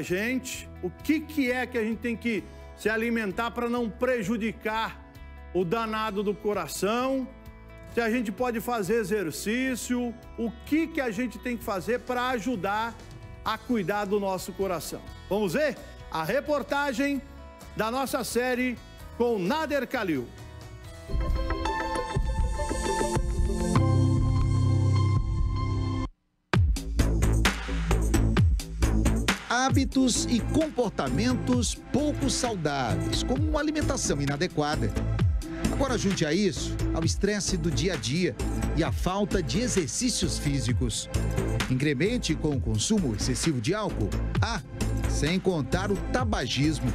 gente o que é que a gente tem que se alimentar para não prejudicar o danado do coração, se a gente pode fazer exercício, o que a gente tem que fazer para ajudar a cuidar do nosso coração. Vamos ver a reportagem da nossa série com Nader Khalil. Hábitos e comportamentos pouco saudáveis, como uma alimentação inadequada. Agora junte a isso ao estresse do dia a dia e a falta de exercícios físicos. Incremente com o consumo excessivo de álcool. Sem contar o tabagismo.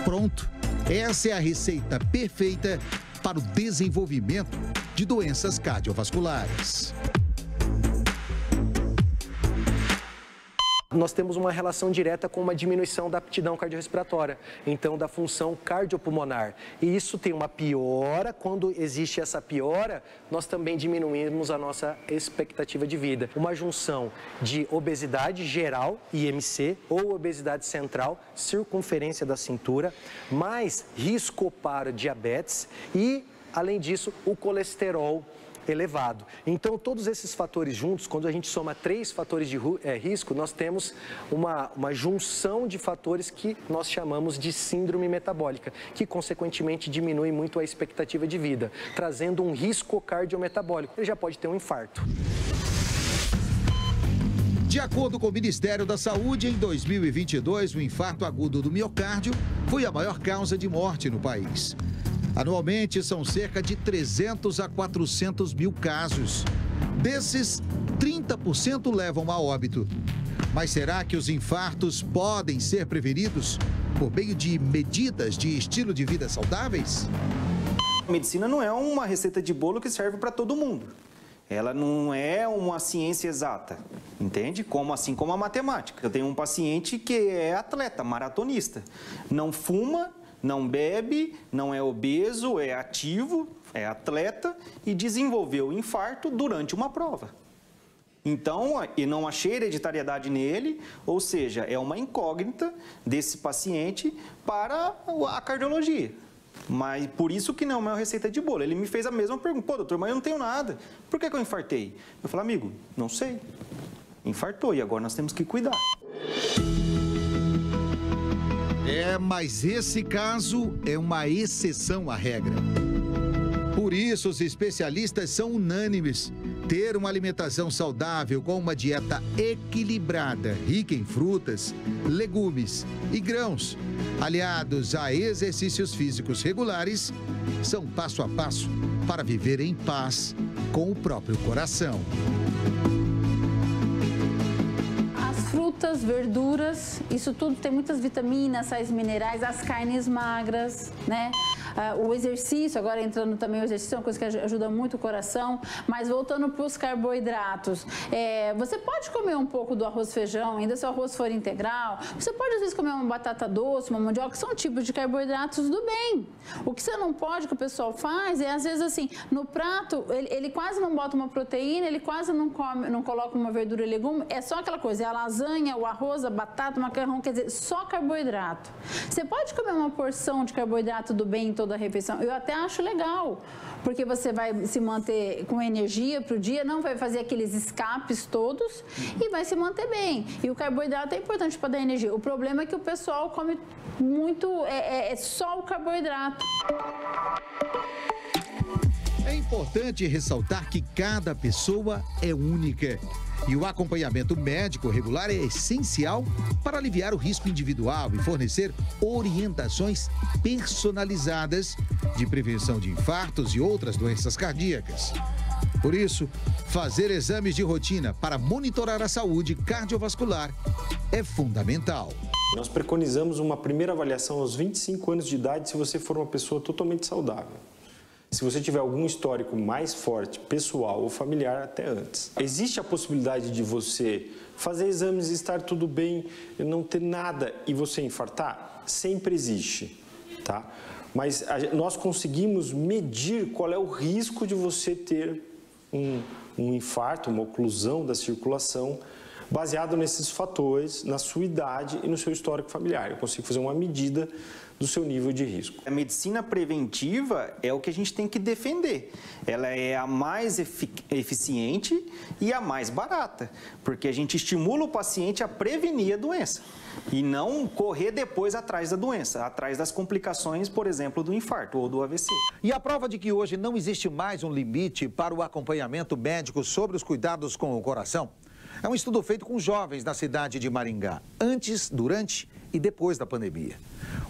Pronto, essa é a receita perfeita para o desenvolvimento de doenças cardiovasculares. Nós temos uma relação direta com uma diminuição da aptidão cardiorrespiratória, então da função cardiopulmonar. E isso tem uma piora, quando existe essa piora, nós também diminuímos a nossa expectativa de vida. Uma junção de obesidade geral, IMC, ou obesidade central, circunferência da cintura, mais risco para diabetes e, além disso, o colesterol elevado. Então, todos esses fatores juntos, quando a gente soma 3 fatores de risco, nós temos uma junção de fatores que nós chamamos de síndrome metabólica, que, consequentemente, diminui muito a expectativa de vida, trazendo um risco cardiometabólico. Ele já pode ter um infarto. De acordo com o Ministério da Saúde, em 2022, o infarto agudo do miocárdio foi a maior causa de morte no país. Anualmente, são cerca de 300 a 400 mil casos. Desses, 30% levam a óbito. Mas será que os infartos podem ser prevenidos por meio de medidas de estilo de vida saudáveis? A medicina não é uma receita de bolo que serve para todo mundo. Ela não é uma ciência exata, entende? Assim como a matemática. Eu tenho um paciente que é atleta, maratonista. Não fuma, não bebe, não é obeso, é ativo, é atleta e desenvolveu infarto durante uma prova. Então, e não achei hereditariedade nele, ou seja, é uma incógnita desse paciente para a cardiologia. Mas por isso que não é uma receita de bolo. Ele me fez a mesma pergunta: pô, doutor, mas eu não tenho nada. Por que eu infartei? Eu falei: amigo, não sei. Infartou e agora nós temos que cuidar. Mas esse caso é uma exceção à regra. Por isso, os especialistas são unânimes. Ter uma alimentação saudável com uma dieta equilibrada, rica em frutas, legumes e grãos, aliados a exercícios físicos regulares, são passo a passo para viver em paz com o próprio coração. Frutas, verduras, isso tudo tem muitas vitaminas, sais minerais, as carnes magras, né? O exercício, agora entrando também o exercício, é uma coisa que ajuda muito o coração, mas voltando para os carboidratos, você pode comer um pouco do arroz e feijão, ainda se o arroz for integral, você pode às vezes comer uma batata doce, uma mandioca, que são tipos de carboidratos do bem. O que você não pode, que o pessoal faz, é às vezes assim, no prato, ele quase não bota uma proteína, ele quase não coloca uma verdura e legume, é só aquela coisa, é a lasanha, o arroz, a batata, o macarrão, quer dizer, só carboidrato. Você pode comer uma porção de carboidrato do bem em toda a refeição, eu até acho legal, porque você vai se manter com energia para o dia, não vai fazer aqueles escapes todos e vai se manter bem. E o carboidrato é importante para dar energia. O problema é que o pessoal come muito, só o carboidrato. É importante ressaltar que cada pessoa é única. E o acompanhamento médico regular é essencial para aliviar o risco individual e fornecer orientações personalizadas de prevenção de infartos e outras doenças cardíacas. Por isso, fazer exames de rotina para monitorar a saúde cardiovascular é fundamental. Nós preconizamos uma primeira avaliação aos 25 anos de idade se você for uma pessoa totalmente saudável. Se você tiver algum histórico mais forte, pessoal ou familiar, até antes. Existe a possibilidade de você fazer exames e estar tudo bem, não ter nada e você infartar? Sempre existe, tá? Mas nós conseguimos medir qual é o risco de você ter um infarto, uma oclusão da circulação, baseado nesses fatores, na sua idade e no seu histórico familiar. Eu consigo fazer uma medida do seu nível de risco. A medicina preventiva é o que a gente tem que defender. Ela é a mais eficiente e a mais barata, porque a gente estimula o paciente a prevenir a doença e não correr depois atrás da doença, atrás das complicações, por exemplo, do infarto ou do AVC. E a prova de que hoje não existe mais um limite para o acompanhamento médico sobre os cuidados com o coração é um estudo feito com jovens na cidade de Maringá, antes, durante e depois da pandemia.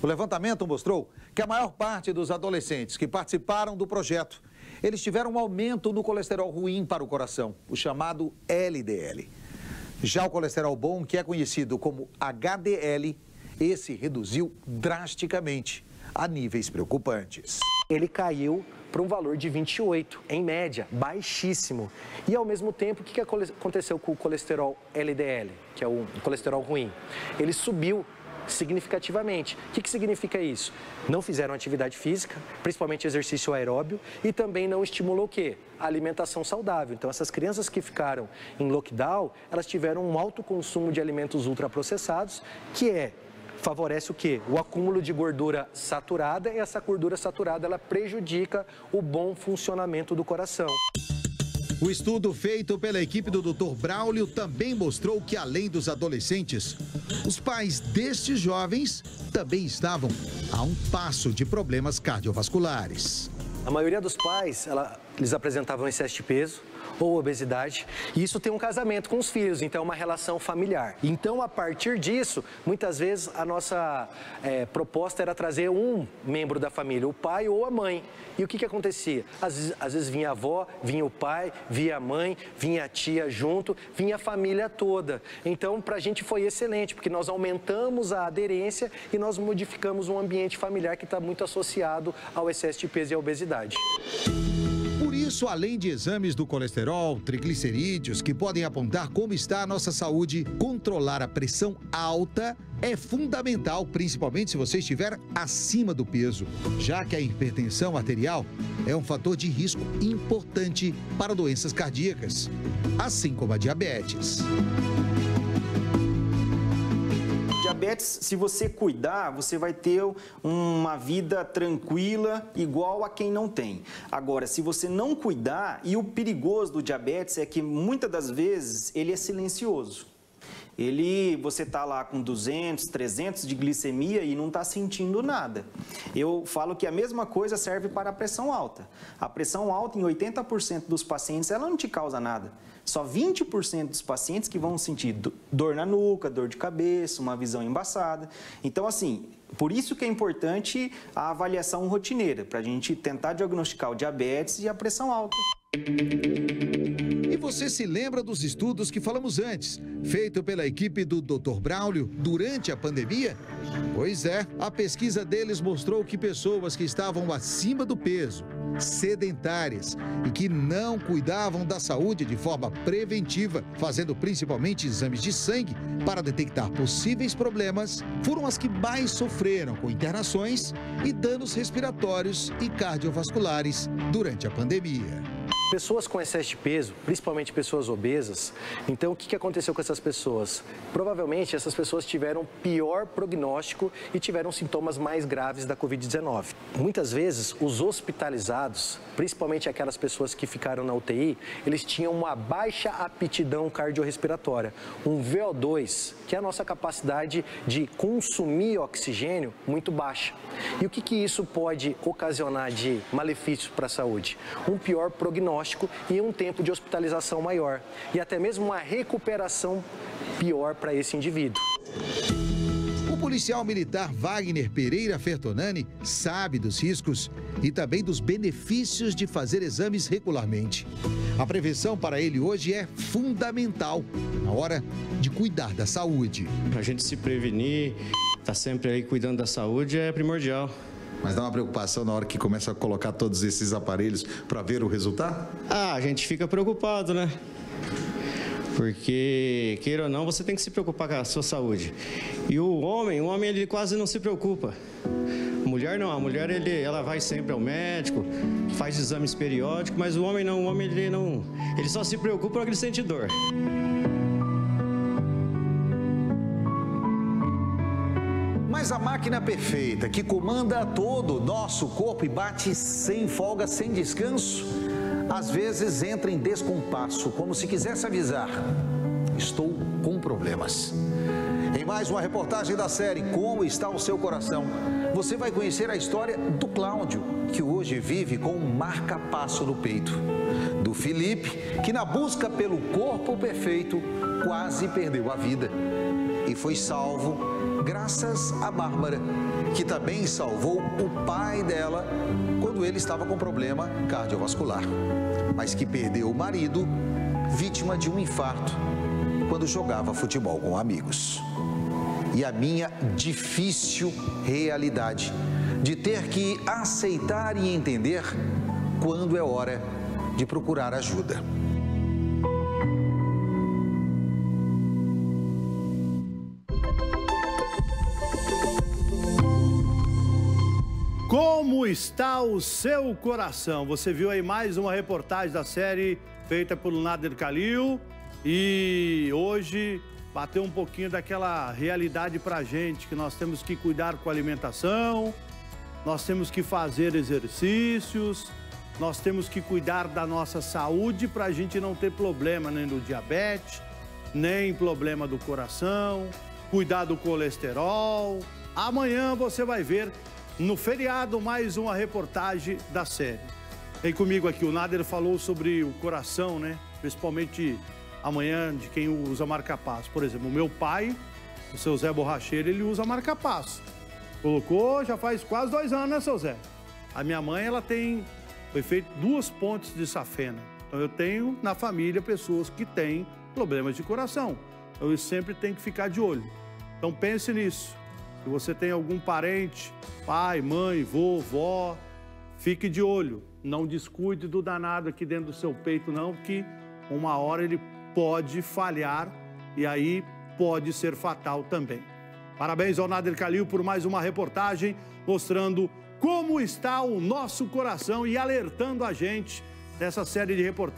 O levantamento mostrou que a maior parte dos adolescentes que participaram do projeto, eles tiveram um aumento no colesterol ruim para o coração, o chamado LDL. Já o colesterol bom, que é conhecido como HDL, esse reduziu drasticamente a níveis preocupantes. Ele caiu para um valor de 28, em média, baixíssimo. E, ao mesmo tempo, o que aconteceu com o colesterol LDL, que é o colesterol ruim? Ele subiu significativamente. O que significa isso? Não fizeram atividade física, principalmente exercício aeróbio, e também não estimulou o quê? A alimentação saudável. Então, essas crianças que ficaram em lockdown, elas tiveram um alto consumo de alimentos ultraprocessados, que favorece o quê? O acúmulo de gordura saturada, e essa gordura saturada, ela prejudica o bom funcionamento do coração. O estudo feito pela equipe do Dr. Braulio também mostrou que, além dos adolescentes, os pais destes jovens também estavam a um passo de problemas cardiovasculares. A maioria dos pais, eles apresentavam excesso de peso ou obesidade, e isso tem um casamento com os filhos, então é uma relação familiar. Então, a partir disso, muitas vezes a nossa proposta era trazer um membro da família, o pai ou a mãe. E o que acontecia? Às vezes vinha a avó, vinha o pai, vinha a mãe, vinha a tia junto, vinha a família toda. Então, para a gente foi excelente, porque nós aumentamos a aderência e nós modificamos um ambiente familiar que está muito associado ao excesso de peso e à obesidade. Por isso, além de exames do colesterol, triglicerídeos, que podem apontar como está a nossa saúde, controlar a pressão alta é fundamental, principalmente se você estiver acima do peso, já que a hipertensão arterial é um fator de risco importante para doenças cardíacas, assim como a diabetes. Diabetes, se você cuidar, você vai ter uma vida tranquila, igual a quem não tem. Agora, se você não cuidar, e o perigoso do diabetes é que muitas das vezes ele é silencioso. Você está lá com 200, 300 de glicemia e não está sentindo nada. Eu falo que a mesma coisa serve para a pressão alta. A pressão alta, em 80% dos pacientes, ela não te causa nada. Só 20% dos pacientes que vão sentir dor na nuca, dor de cabeça, uma visão embaçada. Então, assim, por isso que é importante a avaliação rotineira, para a gente tentar diagnosticar o diabetes e a pressão alta. E você se lembra dos estudos que falamos antes, feito pela equipe do Dr. Braulio durante a pandemia? Pois é, a pesquisa deles mostrou que pessoas que estavam acima do peso, sedentárias e que não cuidavam da saúde de forma preventiva, fazendo principalmente exames de sangue para detectar possíveis problemas, foram as que mais sofreram com internações e danos respiratórios e cardiovasculares durante a pandemia. Pessoas com excesso de peso, principalmente pessoas obesas, então o que aconteceu com essas pessoas? Provavelmente essas pessoas tiveram pior prognóstico e tiveram sintomas mais graves da Covid-19. Muitas vezes os hospitalizados, principalmente aquelas pessoas que ficaram na UTI, eles tinham uma baixa aptidão cardiorrespiratória, um VO2, que é a nossa capacidade de consumir oxigênio, muito baixa. E o que isso pode ocasionar de malefícios para a saúde? Um pior prognóstico e um tempo de hospitalização maior, e até mesmo uma recuperação pior para esse indivíduo. O policial militar Wagner Pereira Fertonani sabe dos riscos e também dos benefícios de fazer exames regularmente. A prevenção para ele hoje é fundamental na hora de cuidar da saúde. A gente se prevenir, estar sempre aí cuidando da saúde é primordial. Mas dá uma preocupação na hora que começa a colocar todos esses aparelhos para ver o resultado? A gente fica preocupado, né? Porque, queira ou não, você tem que se preocupar com a sua saúde. E o homem ele quase não se preocupa. A mulher não, a mulher ela vai sempre ao médico, faz exames periódicos, mas o homem não, ele só se preocupa quando ele sente dor. Mas a máquina perfeita que comanda todo o nosso corpo e bate sem folga, sem descanso, às vezes entra em descompasso, como se quisesse avisar: estou com problemas. Em mais uma reportagem da série Como Está o Seu Coração, você vai conhecer a história do Cláudio, que hoje vive com um marca-passo no peito. Do Felipe, que na busca pelo corpo perfeito, quase perdeu a vida. E foi salvo graças a Bárbara, que também salvou o pai dela quando ele estava com problema cardiovascular, mas que perdeu o marido vítima de um infarto quando jogava futebol com amigos. E a minha difícil realidade de ter que aceitar e entender quando é hora de procurar ajuda. Como está o seu coração? Você viu aí mais uma reportagem da série feita por Nader Khalil e hoje bateu um pouquinho daquela realidade pra gente, que nós temos que cuidar com a alimentação, nós temos que fazer exercícios, nós temos que cuidar da nossa saúde para a gente não ter problema nem do diabetes, nem problema do coração, cuidar do colesterol. Amanhã você vai ver no feriado mais uma reportagem da série. Vem comigo aqui, o Nader falou sobre o coração, né? Principalmente amanhã de quem usa marca-passo. Por exemplo, o meu pai, o seu Zé Borracheiro, ele usa marca-passo. Colocou já faz quase 2 anos, né, seu Zé? A minha mãe, foi feito 2 pontes de safena. Então eu tenho na família pessoas que têm problemas de coração. Então eu sempre tenho que ficar de olho. Então pense nisso. Se você tem algum parente, pai, mãe, vô, vó, fique de olho. Não descuide do danado aqui dentro do seu peito, não, que uma hora ele pode falhar e aí pode ser fatal também. Parabéns ao Nader Khalil por mais uma reportagem mostrando como está o nosso coração e alertando a gente nessa série de reportagens.